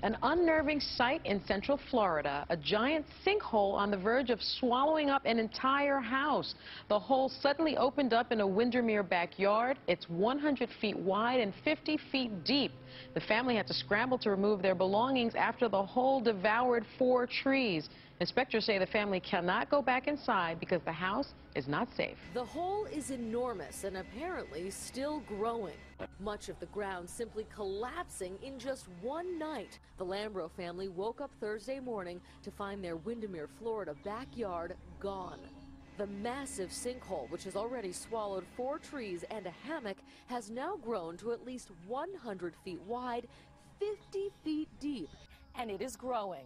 An unnerving sight in Central Florida, a giant sinkhole on the verge of swallowing up an entire house. The hole suddenly opened up in a Windermere backyard. It's 100 feet wide and 50 feet deep. The family had to scramble to remove their belongings after the hole devoured 4 trees. Inspectors say the family cannot go back inside because the house is not safe. The hole is enormous and apparently still growing. Much of the ground simply collapsing in just one night. The Lambro family woke up Thursday morning to find their Windermere, Florida backyard gone. The massive sinkhole, which has already swallowed 4 trees and a hammock, has now grown to at least 100 feet wide, 50 feet deep, and it is growing.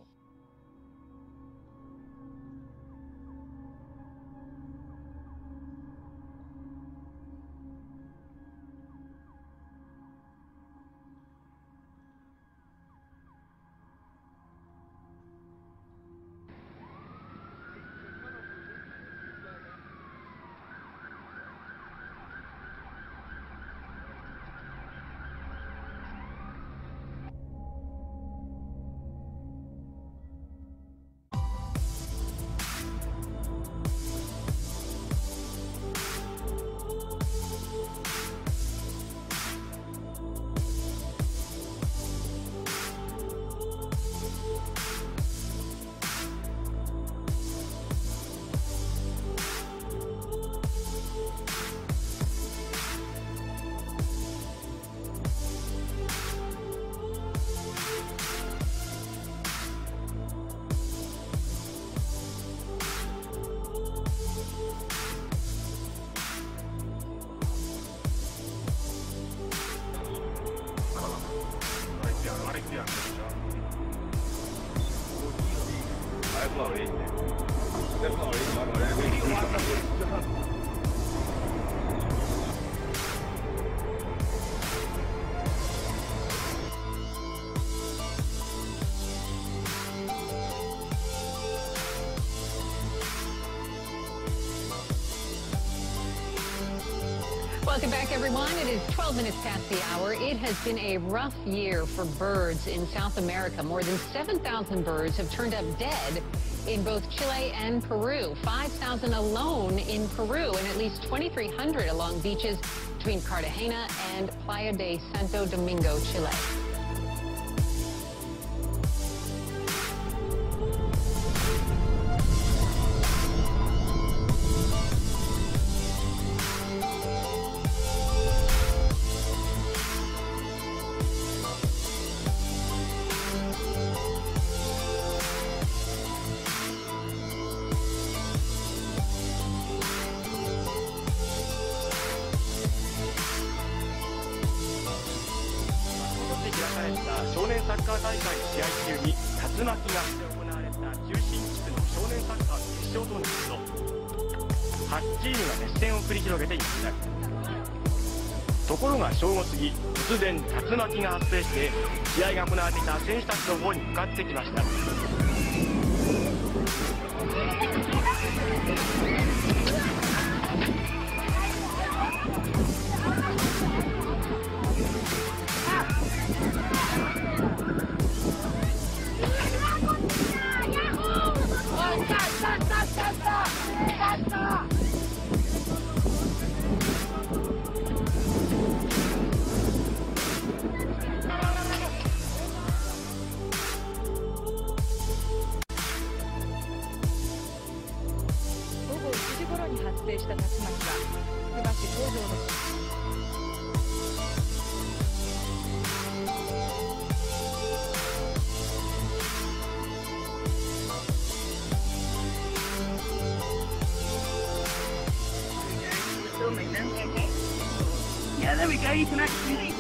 Welcome back, everyone. It is 12 minutes past the hour. It has been a rough year for birds in South America. More than 7,000 birds have turned up dead in both Chile and Peru. 5,000 alone in Peru and at least 2,300 along beaches between Cartagena and Playa de Santo Domingo, Chile.ところが正午過ぎ、突然竜巻が発生して試合が行われていた選手たちの方に向かってきました。Yeah, there we go, you can actually...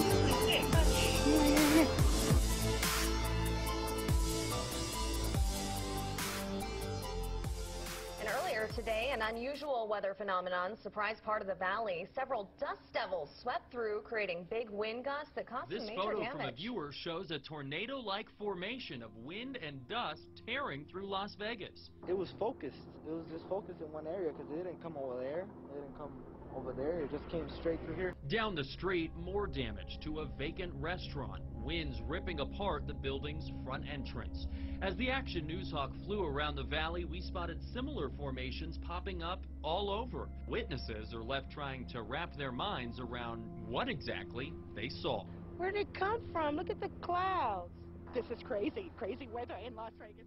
And earlier today, an unusual weather phenomenon surprised part of the valley. Several dust devils swept through, creating big wind gusts that caused some major damage. This photo from a viewer shows a tornado-like formation of wind and dust tearing through Las Vegas. It was focused. It was just focused in one area because it didn't come over there. It didn't come over there. It just came straight through here. Down the street, more damage to a vacant restaurant. Winds ripping apart the building's front entrance. As the Action News Hawk flew around the valley, we spotted similar formations popping up all over. Witnesses are left trying to wrap their minds around what exactly they saw. Where did it come from? Look at the clouds. This is crazy. Crazy weather in Las Vegas.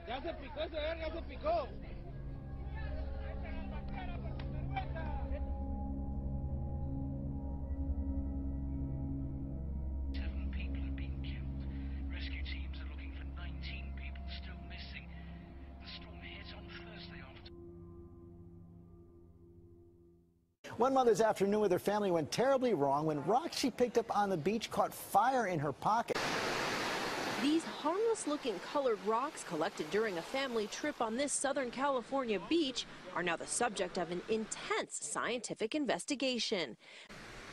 Ya se picó ese verga, se picó. One mother's afternoon with her family went terribly wrong when rocks she picked up on the beach caught fire in her pocket. These harmless-looking colored rocks collected during a family trip on this Southern California beach are now the subject of an intense scientific investigation.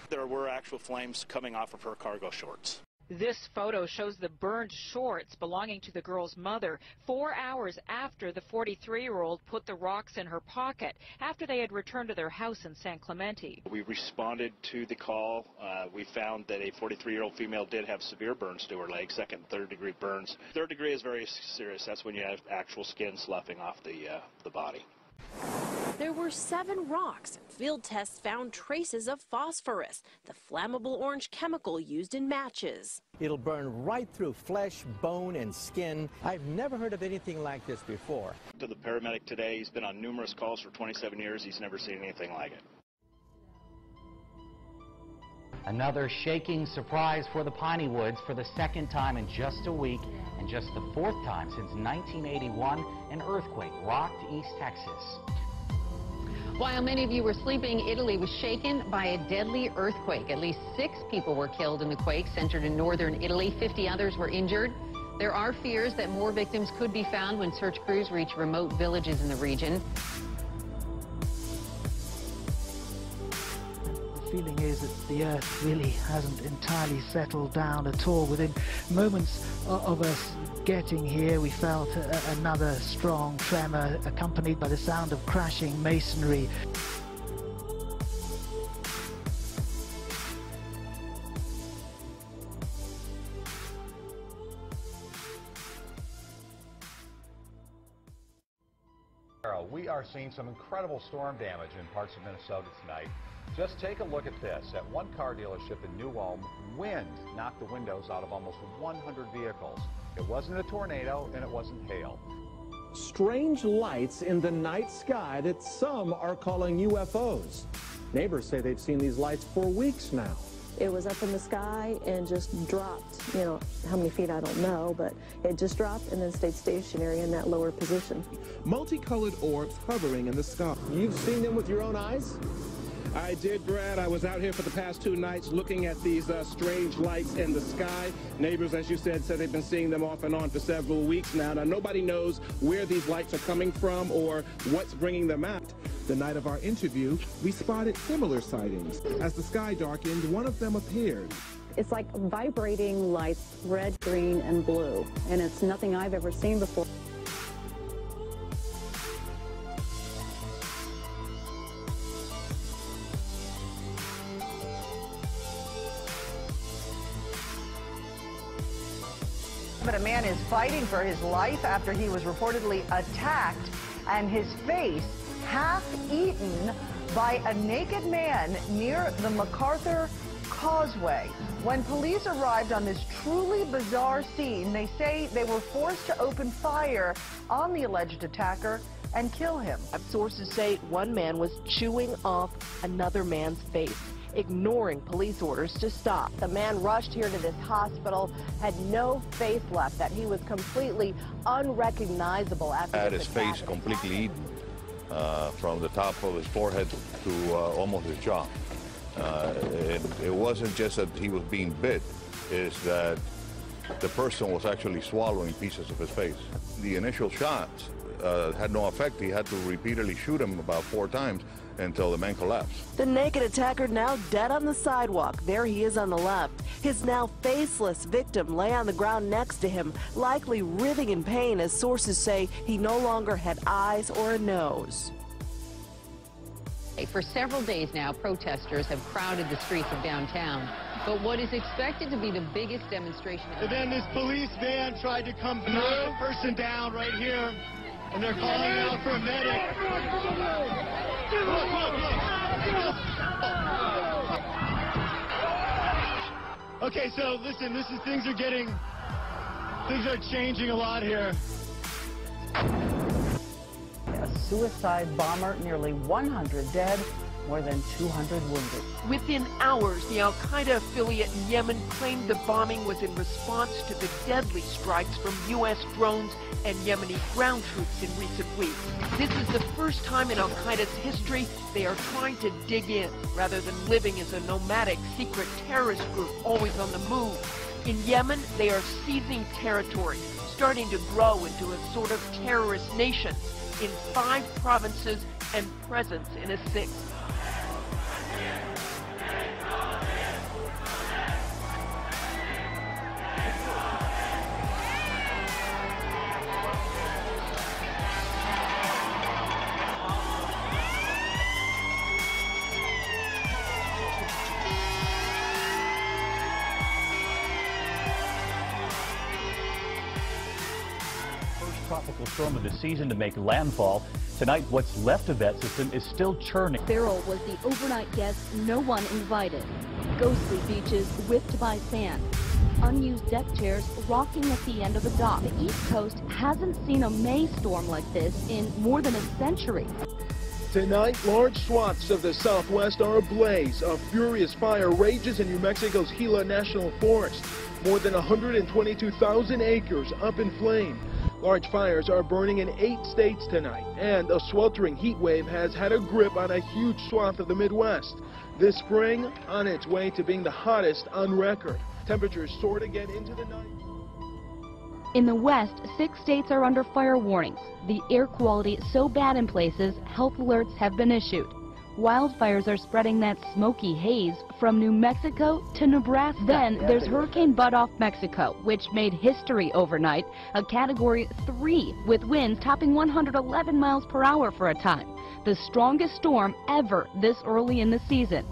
There were actual flames coming off of her cargo shorts. This photo shows the burned shorts belonging to the girl's mother 4 hours after the 43-year-old put the rocks in her pocket after they had returned to their house in San Clemente. We responded to the call. We found that a 43-year-old female did have severe burns to her leg, second and third degree burns. Third degree is very serious. That's when you have actual skin sloughing off the body. There were 7 rocks. Field tests found traces of phosphorus, the flammable orange chemical used in matches. It'll burn right through flesh, bone, and skin. I've never heard of anything like this before. To the paramedic today, he's been on numerous calls for 27 years. He's never seen anything like it. Another shaking surprise for the Piney Woods for the second time in just a week, and just the 4th time since 1981, an earthquake rocked East Texas. While many of you were sleeping, Italy was shaken by a deadly earthquake. At least 6 people were killed in the quake centered in northern Italy. 50 others were injured. There are fears that more victims could be found when search crews reach remote villages in the region. The feeling is that the earth really hasn't entirely settled down at all. Within moments of us getting here, we felt another strong tremor accompanied by the sound of crashing masonry. We are seeing some incredible storm damage in parts of Minnesota tonight. Just take a look at this. At one car dealership in New Ulm, wind knocked the windows out of almost 100 vehicles. It wasn't a tornado and it wasn't hail. Strange lights in the night sky that some are calling UFOs. Neighbors say they've seen these lights for weeks now. It was up in the sky and just dropped. You know, how many feet, I don't know, but it just dropped and then stayed stationary in that lower position. Multicolored orbs hovering in the sky. You've seen them with your own eyes? I did, Brad. I was out here for the past 2 nights looking at these strange lights in the sky. Neighbors, as you said they've been seeing them off and on for several weeks now. Now, nobody knows where these lights are coming from or what's bringing them out. The night of our interview, we spotted similar sightings. As the sky darkened, one of them appeared. It's like vibrating lights, red, green, and blue, and it's nothing I've ever seen before. But a man is fighting for his life after he was reportedly attacked and his face half eaten by a naked man near the MacArthur Causeway. When police arrived on this truly bizarre scene, they say they were forced to open fire on the alleged attacker and kill him. Sources say one man was chewing off another man's face, ignoring police orders to stop. The man rushed here to this hospital, had no face left, that he was completely unrecognizable after had his face completely eaten from the top of his forehead to almost his jaw. And it wasn't just that he was being bit, it's that the person was actually swallowing pieces of his face. The initial shots had no effect. He had to repeatedly shoot him about 4 times until the man collapsed. The naked attacker now dead on the sidewalk. There he is on the left. His now faceless victim lay on the ground next to him, likely writhing in pain as sources say he no longer had eyes or a nose. For several days now, protesters have crowded the streets of downtown. But what is expected to be the biggest demonstration... And then this police van tried to come through, knock the person down right here, and they're calling out for a medic. Look. Okay, so listen, things are changing a lot here. A suicide bomber, nearly 100 dead, more than 200 wounded. Within hours, the Al-Qaeda affiliate in Yemen claimed the bombing was in response to the deadly strikes from U.S. drones and Yemeni ground troops in recent weeks. This is the first time in Al-Qaeda's history they are trying to dig in, rather than living as a nomadic secret terrorist group always on the move. In Yemen, they are seizing territory, starting to grow into a sort of terrorist nation in 5 provinces and presence in a 6th. Tropical storm of the season to make landfall. Tonight, what's left of that system is still churning. Farrell was the overnight guest no one invited. Ghostly beaches whipped by sand. Unused deck chairs rocking at the end of the dock. The East Coast hasn't seen a May storm like this in more than a century. Tonight, large swaths of the Southwest are ablaze. A furious fire rages in New Mexico's Gila National Forest. More than 122,000 acres up in flame. Large fires are burning in 8 states tonight, and a sweltering heat wave has had a grip on a huge swath of the Midwest. This spring, on its way to being the hottest on record. Temperatures soared again into the night. In the West, 6 states are under fire warnings. The air quality is so bad in places, health alerts have been issued. Wildfires are spreading that smoky haze from New Mexico to Nebraska. Then there's Hurricane Bud off Mexico, which made history overnight, a Category 3 with winds topping 111 miles per hour for a time. The strongest storm ever this early in the season.